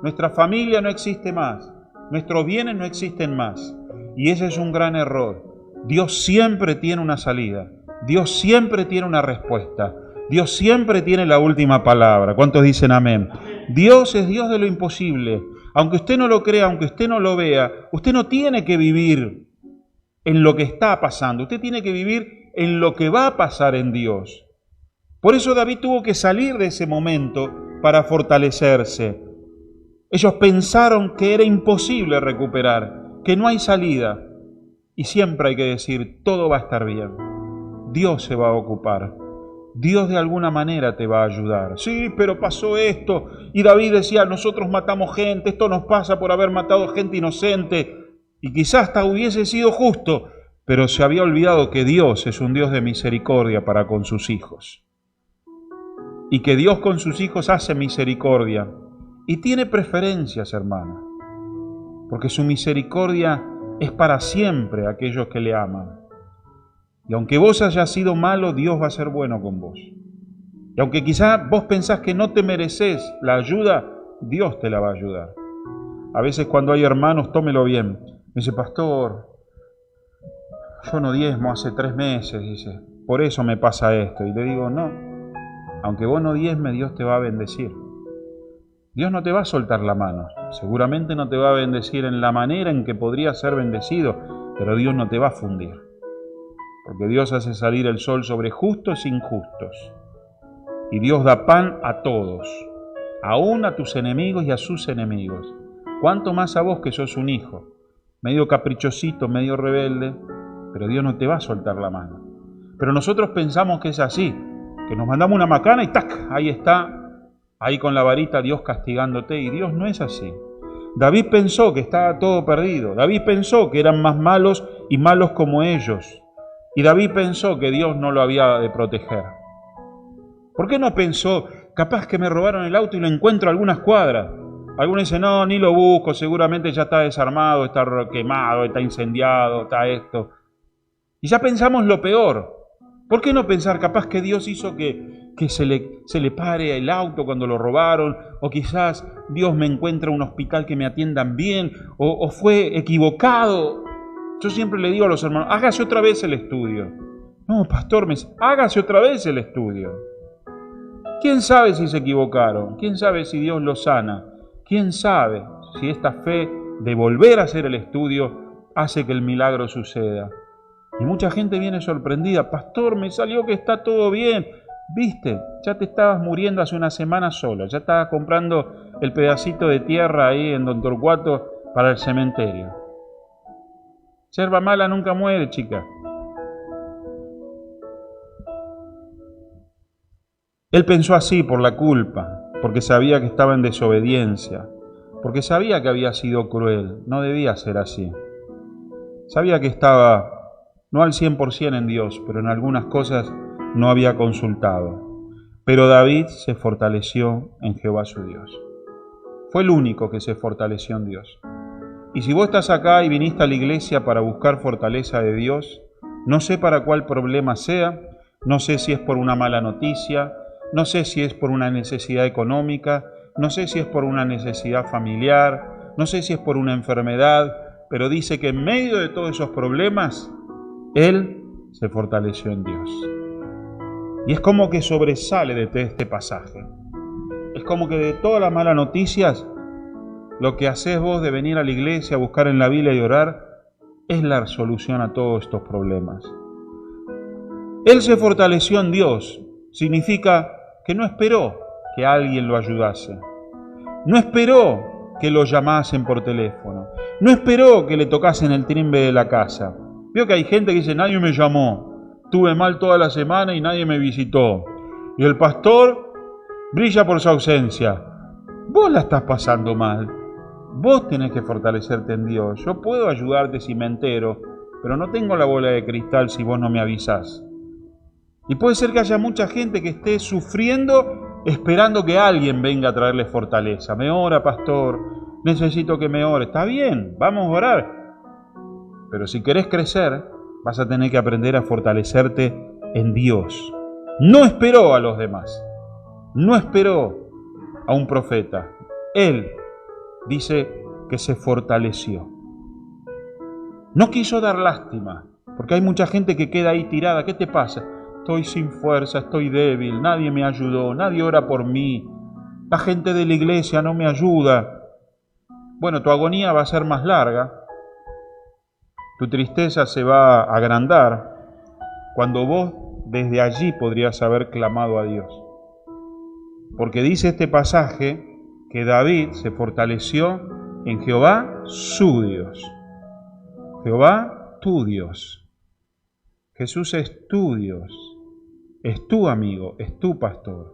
Nuestra familia no existe más, nuestros bienes no existen más. Y ese es un gran error. Dios siempre tiene una salida, Dios siempre tiene una respuesta, Dios siempre tiene la última palabra. ¿Cuántos dicen amén? Dios es Dios de lo imposible. Aunque usted no lo crea, aunque usted no lo vea, usted no tiene que vivir en lo que está pasando. Usted tiene que vivir en lo que va a pasar en Dios. Por eso David tuvo que salir de ese momento para fortalecerse. Ellos pensaron que era imposible recuperar, que no hay salida. Y siempre hay que decir, todo va a estar bien. Dios se va a ocupar. Dios de alguna manera te va a ayudar. Sí, pero pasó esto. Y David decía, nosotros matamos gente, esto nos pasa por haber matado gente inocente. Y quizás hasta hubiese sido justo, pero se había olvidado que Dios es un Dios de misericordia para con sus hijos. Y que Dios con sus hijos hace misericordia. Y tiene preferencias, hermana. Porque su misericordia es para siempre a aquellos que le aman. Y aunque vos hayas sido malo, Dios va a ser bueno con vos. Y aunque quizá vos pensás que no te mereces la ayuda, Dios te la va a ayudar. A veces cuando hay hermanos, tómelo bien. Me dice, pastor, yo no diezmo hace 3 meses, dice, por eso me pasa esto. Y le digo, no, aunque vos no diezmes, Dios te va a bendecir. Dios no te va a soltar la mano. Seguramente no te va a bendecir en la manera en que podría ser bendecido, pero Dios no te va a fundir. Porque Dios hace salir el sol sobre justos e injustos. Y Dios da pan a todos, aún a tus enemigos y a sus enemigos. ¿Cuánto más a vos que sos un hijo? Medio caprichosito, medio rebelde, pero Dios no te va a soltar la mano. Pero nosotros pensamos que es así, que nos mandamos una macana y ¡tac! Ahí está, ahí con la varita Dios castigándote, y Dios no es así. David pensó que estaba todo perdido, David pensó que eran más malos y malos como ellos, y David pensó que Dios no lo había de proteger. ¿Por qué no pensó, capaz que me robaron el auto y lo encuentro a algunas cuadras? Algunos dicen, no, ni lo busco, seguramente ya está desarmado, está quemado, está incendiado, está esto. Y ya pensamos lo peor. ¿Por qué no pensar, capaz que Dios hizo que se le pare el auto cuando lo robaron? O quizás Dios me encuentra un hospital que me atiendan bien, o fue equivocado. Yo siempre le digo a los hermanos, hágase otra vez el estudio. No, pastor, hágase otra vez el estudio. ¿Quién sabe si se equivocaron? ¿Quién sabe si Dios los sana? ¿Quién sabe si esta fe de volver a hacer el estudio hace que el milagro suceda? Y mucha gente viene sorprendida. Pastor, me salió que está todo bien. Viste, ya te estabas muriendo hace una semana solo. Ya estabas comprando el pedacito de tierra ahí en Don Torcuato para el cementerio. Yerba mala nunca muere, chica. Él pensó así por la culpa, porque sabía que estaba en desobediencia, porque sabía que había sido cruel, no debía ser así. Sabía que estaba no al 100% en Dios, pero en algunas cosas no había consultado. Pero David se fortaleció en Jehová su Dios. Fue el único que se fortaleció en Dios. Y si vos estás acá y viniste a la iglesia para buscar fortaleza de Dios, no sé para cuál problema sea, no sé si es por una mala noticia, no sé si es por una necesidad económica, no sé si es por una necesidad familiar, no sé si es por una enfermedad, pero dice que en medio de todos esos problemas, Él se fortaleció en Dios. Y es como que sobresale de este pasaje. Es como que de todas las malas noticias, lo que haces vos de venir a la iglesia, a buscar en la Biblia y orar, es la solución a todos estos problemas. Él se fortaleció en Dios. Significa que no esperó que alguien lo ayudase. No esperó que lo llamasen por teléfono. No esperó que le tocasen el timbre de la casa. Veo que hay gente que dice, nadie me llamó. Estuve mal toda la semana y nadie me visitó. Y el pastor brilla por su ausencia. Vos la estás pasando mal. Vos tenés que fortalecerte en Dios. Yo puedo ayudarte si me entero, pero no tengo la bola de cristal si vos no me avisás. Y puede ser que haya mucha gente que esté sufriendo esperando que alguien venga a traerle fortaleza. Me ora, pastor, necesito que me ore. Está bien, vamos a orar. Pero si querés crecer, vas a tener que aprender a fortalecerte en Dios. No esperó a los demás. No esperó a un profeta. Él dice que se fortaleció. No quiso dar lástima, porque hay mucha gente que queda ahí tirada. ¿Qué te pasa? Estoy sin fuerza, estoy débil, nadie me ayudó, nadie ora por mí, la gente de la iglesia no me ayuda. Bueno, tu agonía va a ser más larga, tu tristeza se va a agrandar, cuando vos desde allí podrías haber clamado a Dios. Porque dice este pasaje que David se fortaleció en Jehová su Dios. Jehová tu Dios. Jesús es tu Dios. Es tu amigo, es tu pastor.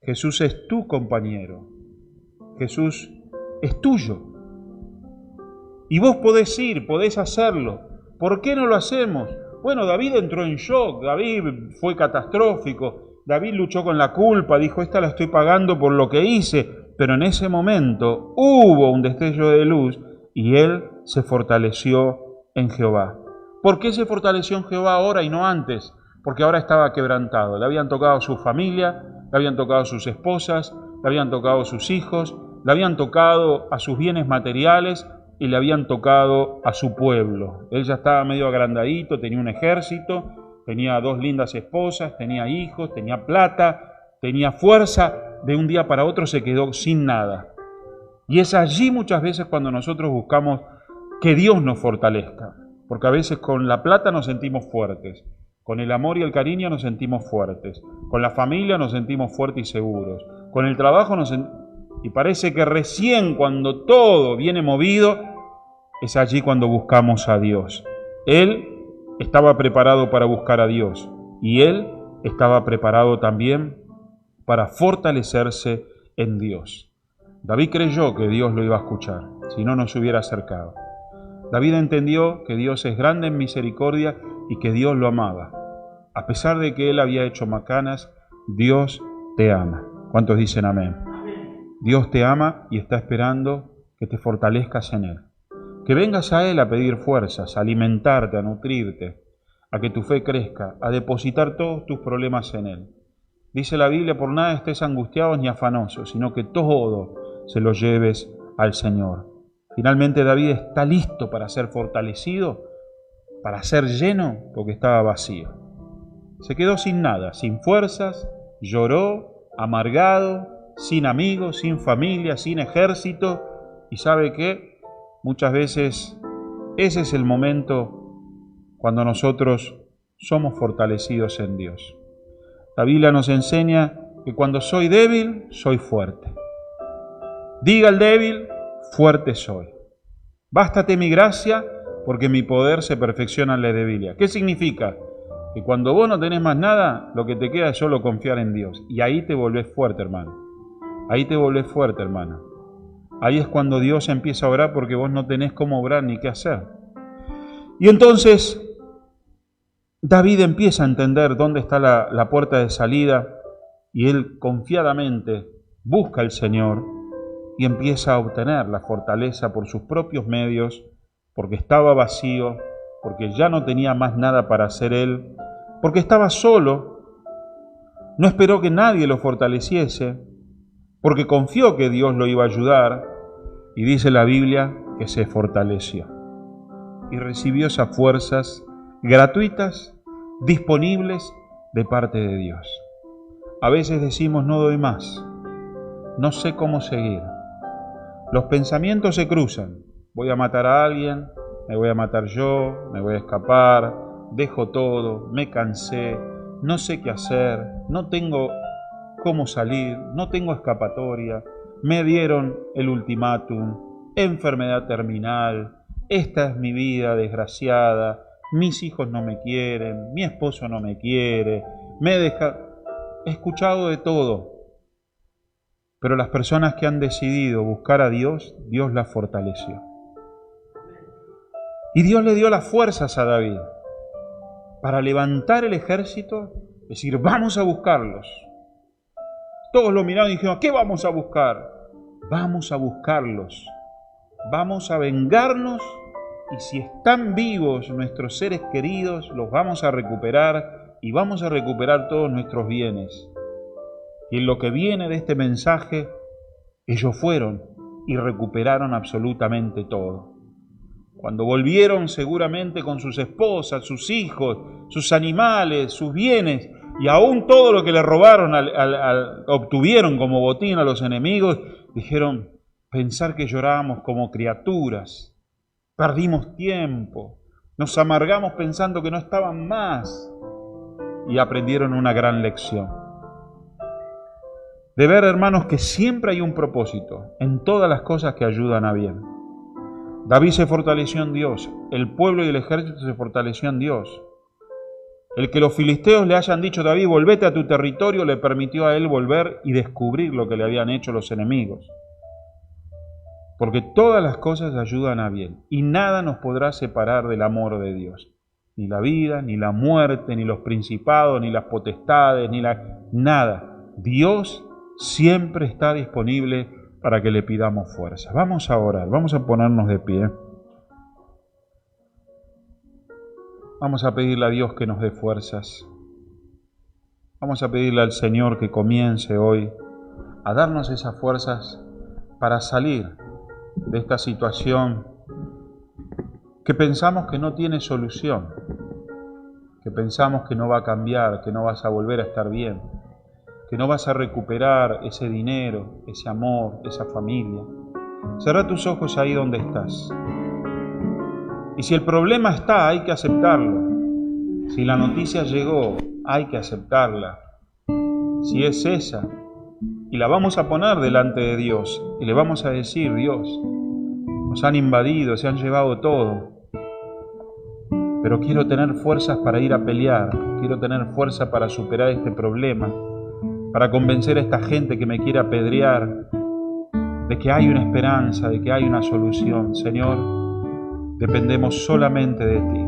Jesús es tu compañero. Jesús es tuyo. Y vos podés ir, podés hacerlo. ¿Por qué no lo hacemos? Bueno, David entró en shock, David fue catastrófico, David luchó con la culpa, dijo, esta la estoy pagando por lo que hice, pero en ese momento hubo un destello de luz y él se fortaleció en Jehová. ¿Por qué se fortaleció en Jehová ahora y no antes? Porque ahora estaba quebrantado. Le habían tocado su familia, le habían tocado sus esposas, le habían tocado sus hijos, le habían tocado a sus bienes materiales y le habían tocado a su pueblo. Él ya estaba medio agrandadito, tenía un ejército, tenía 2 lindas esposas, tenía hijos, tenía plata, tenía fuerza. De un día para otro se quedó sin nada. Y es allí muchas veces cuando nosotros buscamos que Dios nos fortalezca. Porque a veces con la plata nos sentimos fuertes. Con el amor y el cariño nos sentimos fuertes. Con la familia nos sentimos fuertes y seguros. Con el trabajo y parece que recién cuando todo viene movido, es allí cuando buscamos a Dios. Él estaba preparado para buscar a Dios y él estaba preparado también para fortalecerse en Dios. David creyó que Dios lo iba a escuchar, si no, no se hubiera acercado. David entendió que Dios es grande en misericordia y que Dios lo amaba. A pesar de que él había hecho macanas, Dios te ama. ¿Cuántos dicen amén? Dios te ama y está esperando que te fortalezcas en Él. Que vengas a Él a pedir fuerzas, a alimentarte, a nutrirte, a que tu fe crezca, a depositar todos tus problemas en Él. Dice la Biblia, por nada estés angustiados ni afanosos, sino que todo se lo lleves al Señor. Finalmente David está listo para ser fortalecido, para ser lleno, porque estaba vacío. Se quedó sin nada, sin fuerzas, lloró, amargado, sin amigos, sin familia, sin ejército. ¿Y sabe qué? Muchas veces ese es el momento cuando nosotros somos fortalecidos en Dios. La Biblia nos enseña que cuando soy débil, soy fuerte. Diga el débil, fuerte soy. Bástate mi gracia, porque mi poder se perfecciona en la debilidad. ¿Qué significa? Que cuando vos no tenés más nada, lo que te queda es solo confiar en Dios. Y ahí te volvés fuerte, hermano. Ahí te volvés fuerte, hermano. Ahí es cuando Dios empieza a obrar porque vos no tenés cómo obrar ni qué hacer. Y entonces David empieza a entender dónde está la puerta de salida y él confiadamente busca al Señor y empieza a obtener la fortaleza por sus propios medios, porque estaba vacío, porque ya no tenía más nada para hacer él, porque estaba solo, no esperó que nadie lo fortaleciese, porque confió que Dios lo iba a ayudar, y dice la Biblia que se fortaleció y recibió esas fuerzas gratuitas, disponibles de parte de Dios. A veces decimos, no doy más, no sé cómo seguir. Los pensamientos se cruzan, voy a matar a alguien, me voy a matar yo, me voy a escapar, dejo todo, me cansé, no sé qué hacer, no tengo cómo salir, no tengo escapatoria, me dieron el ultimátum, enfermedad terminal, esta es mi vida desgraciada, mis hijos no me quieren, mi esposo no me quiere, me deja... He escuchado de todo, pero las personas que han decidido buscar a Dios, Dios las fortaleció. Y Dios le dio las fuerzas a David para levantar el ejército, decir, vamos a buscarlos. Todos lo miraron y dijeron, ¿qué vamos a buscar? Vamos a buscarlos, vamos a vengarnos y si están vivos nuestros seres queridos, los vamos a recuperar y vamos a recuperar todos nuestros bienes. Y en lo que viene de este mensaje, ellos fueron y recuperaron absolutamente todo. Cuando volvieron seguramente con sus esposas, sus hijos, sus animales, sus bienes, y aún todo lo que le robaron, obtuvieron como botín a los enemigos, dijeron, pensar que llorábamos como criaturas, perdimos tiempo, nos amargamos pensando que no estaban más, y aprendieron una gran lección. De ver, hermanos, que siempre hay un propósito en todas las cosas que ayudan a bien. David se fortaleció en Dios, el pueblo y el ejército se fortaleció en Dios. El que los filisteos le hayan dicho, David, volvete a tu territorio, le permitió a él volver y descubrir lo que le habían hecho los enemigos. Porque todas las cosas ayudan a bien y nada nos podrá separar del amor de Dios. Ni la vida, ni la muerte, ni los principados, ni las potestades, nada. Dios siempre está disponible para que le pidamos fuerza. Vamos a orar, vamos a ponernos de pie. Vamos a pedirle a Dios que nos dé fuerzas. Vamos a pedirle al Señor que comience hoy a darnos esas fuerzas para salir de esta situación que pensamos que no tiene solución, que pensamos que no va a cambiar, que no vas a volver a estar bien, que no vas a recuperar ese dinero, ese amor, esa familia. Cerrá tus ojos ahí donde estás. Y si el problema está, hay que aceptarlo. Si la noticia llegó, hay que aceptarla. Si es esa, y la vamos a poner delante de Dios, y le vamos a decir, Dios, nos han invadido, se han llevado todo. pero quiero tener fuerzas para ir a pelear, quiero tener fuerza para superar este problema, para convencer a esta gente que me quiere apedrear de que hay una esperanza, de que hay una solución. Señor, dependemos solamente de ti.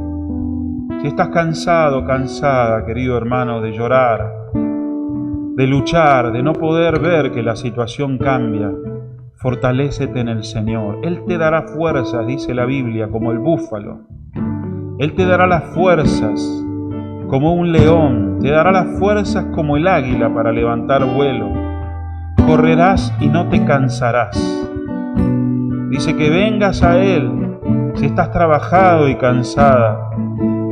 Si estás cansado, cansada, querido hermano, de llorar, de luchar, de no poder ver que la situación cambia, fortalécete en el Señor. Él te dará fuerzas, dice la Biblia, como el búfalo. Él te dará las fuerzas como un león, te dará las fuerzas como el águila para levantar vuelo. Correrás y no te cansarás. Dice que vengas a Él si estás trabajado y cansada,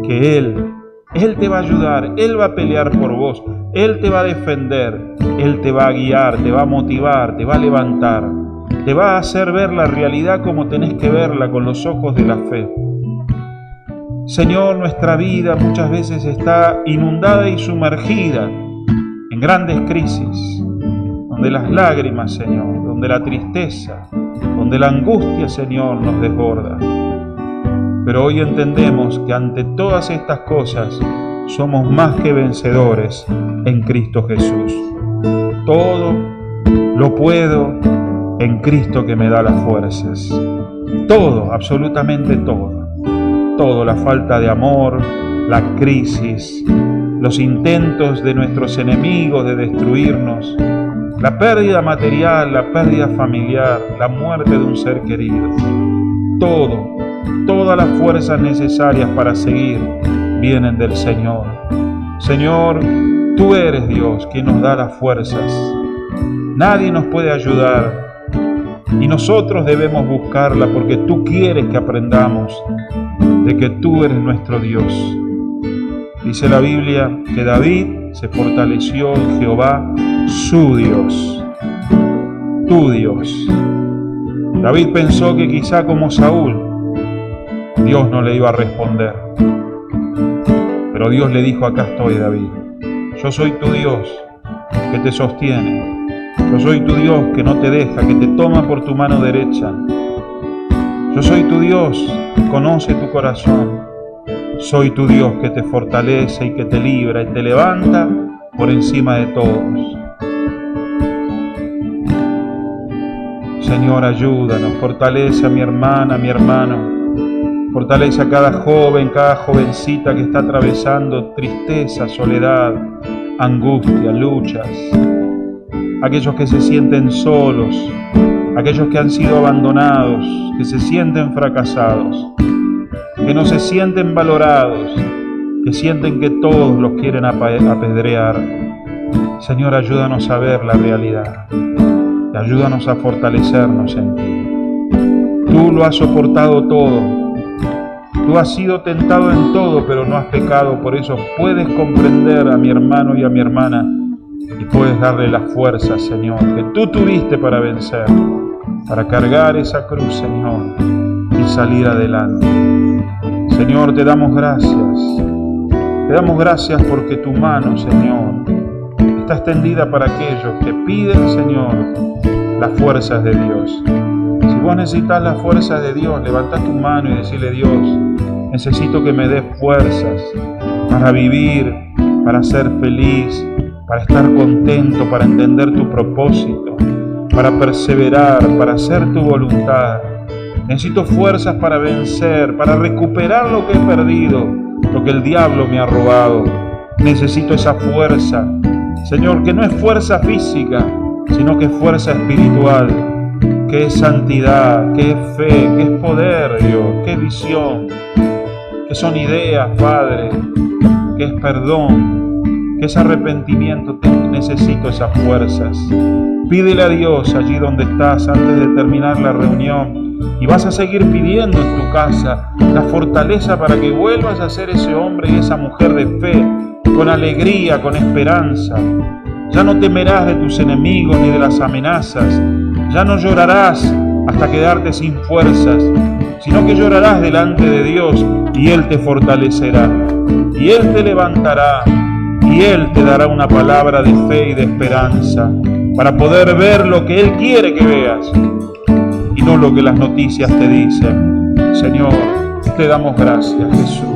que Él te va a ayudar, Él va a pelear por vos, Él te va a defender, Él te va a guiar, te va a motivar, te va a levantar, te va a hacer ver la realidad como tenés que verla con los ojos de la fe. Señor, nuestra vida muchas veces está inundada y sumergida en grandes crisis, donde las lágrimas, Señor, donde la tristeza, donde la angustia, Señor, nos desborda. Pero hoy entendemos que ante todas estas cosas somos más que vencedores en Cristo Jesús. Todo lo puedo en Cristo que me da las fuerzas. Todo, absolutamente todo. Todo, la falta de amor, la crisis, los intentos de nuestros enemigos de destruirnos, la pérdida material, la pérdida familiar, la muerte de un ser querido. Todo, todas las fuerzas necesarias para seguir vienen del Señor. Señor, tú eres Dios quien nos da las fuerzas. Nadie nos puede ayudar y nosotros debemos buscarla porque tú quieres que aprendamos de que tú eres nuestro Dios. Dice la Biblia que David se fortaleció en Jehová, su Dios, tu Dios. David pensó que quizá como Saúl, Dios no le iba a responder. Pero Dios le dijo: acá estoy, David. Yo soy tu Dios que te sostiene. Yo soy tu Dios que no te deja, que te toma por tu mano derecha. Yo soy tu Dios que conoce tu corazón. Soy tu Dios que te fortalece y que te libra y te levanta por encima de todos. Señor, ayúdanos, fortalece a mi hermana, a mi hermano. Fortalece a cada joven, cada jovencita que está atravesando tristeza, soledad, angustia, luchas. Aquellos que se sienten solos, aquellos que han sido abandonados, que se sienten fracasados, que no se sienten valorados, que sienten que todos los quieren apedrear. Señor, ayúdanos a ver la realidad y ayúdanos a fortalecernos en ti. Tú lo has soportado todo. Tú has sido tentado en todo, pero no has pecado. Por eso puedes comprender a mi hermano y a mi hermana y puedes darle la fuerza, Señor, que tú tuviste para vencer, para cargar esa cruz, Señor, y salir adelante. Señor, te damos gracias. Te damos gracias porque tu mano, Señor, está extendida para aquellos que piden, Señor, las fuerzas de Dios. Si vos necesitas las fuerzas de Dios, levanta tu mano y decirle: Dios, necesito que me des fuerzas para vivir, para ser feliz, para estar contento, para entender tu propósito, para perseverar, para hacer tu voluntad. Necesito fuerzas para vencer, para recuperar lo que he perdido, lo que el diablo me ha robado. Necesito esa fuerza, Señor, que no es fuerza física, sino que es fuerza espiritual, que es santidad, que es fe, que es poder, Dios, que es visión, que son ideas, Padre, que es perdón, que es arrepentimiento. Necesito esas fuerzas. Pídele a Dios allí donde estás antes de terminar la reunión, y vas a seguir pidiendo en tu casa la fortaleza para que vuelvas a ser ese hombre y esa mujer de fe, con alegría, con esperanza. Ya no temerás de tus enemigos ni de las amenazas. Ya no llorarás hasta quedarte sin fuerzas, sino que llorarás delante de Dios y Él te fortalecerá, y Él te levantará, y Él te dará una palabra de fe y de esperanza para poder ver lo que Él quiere que veas y no lo que las noticias te dicen. Señor, te damos gracias, Jesús.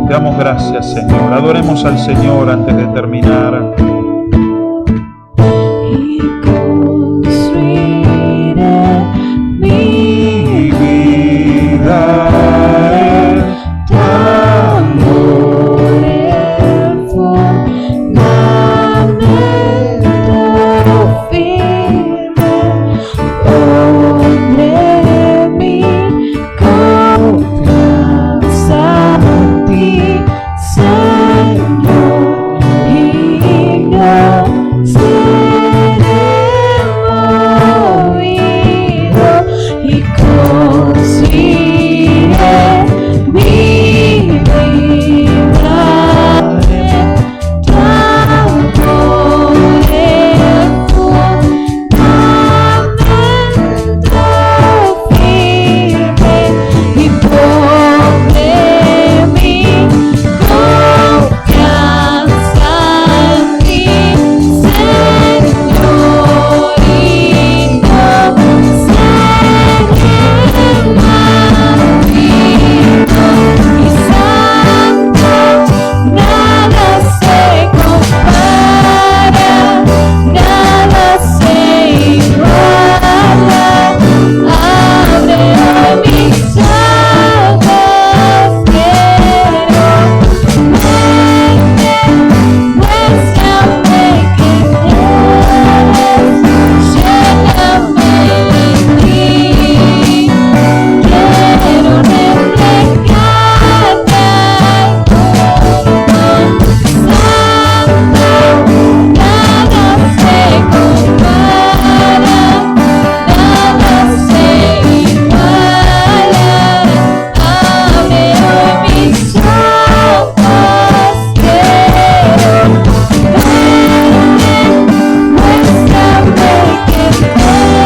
Te damos gracias, Señor. Adoremos al Señor antes de terminar. Y construiré mi vida en tu amor, el fundamento firme. Pondré mi confianza en ti, Señor, y no seré movido, y construiré mi vida en tu amor, el fundamento firme, y pondré mi confianza en ti, Señor, y no seré movido. Y santo, nada se compara, nada se iguala. Abre mis ojos, quiero verte, muéstrame que eres, lléname de ti, quiero reflejarte al mundo. Santo, nada se compara, nada se iguala. Abre mis ojos, quiero verte, muéstrame que eres,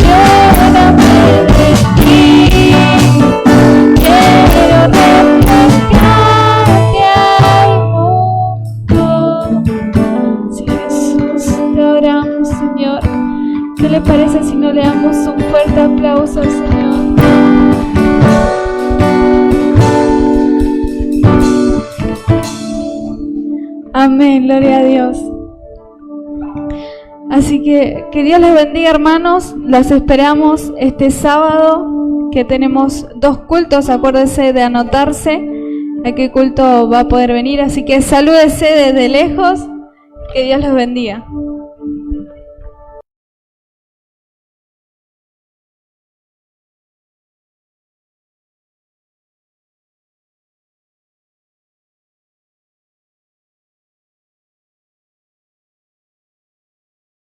lléname de ti, quiero reflejarte al mundo. Sí, Jesús, te adoramos, Señor. ¿Qué le parece si no le damos un fuerte aplauso al Señor? Amén, gloria a Dios. Así que Dios les bendiga, hermanos. Los esperamos este sábado, que tenemos 2 cultos. Acuérdense de anotarse a qué culto va a poder venir. Así que salúdese desde lejos. Que Dios los bendiga.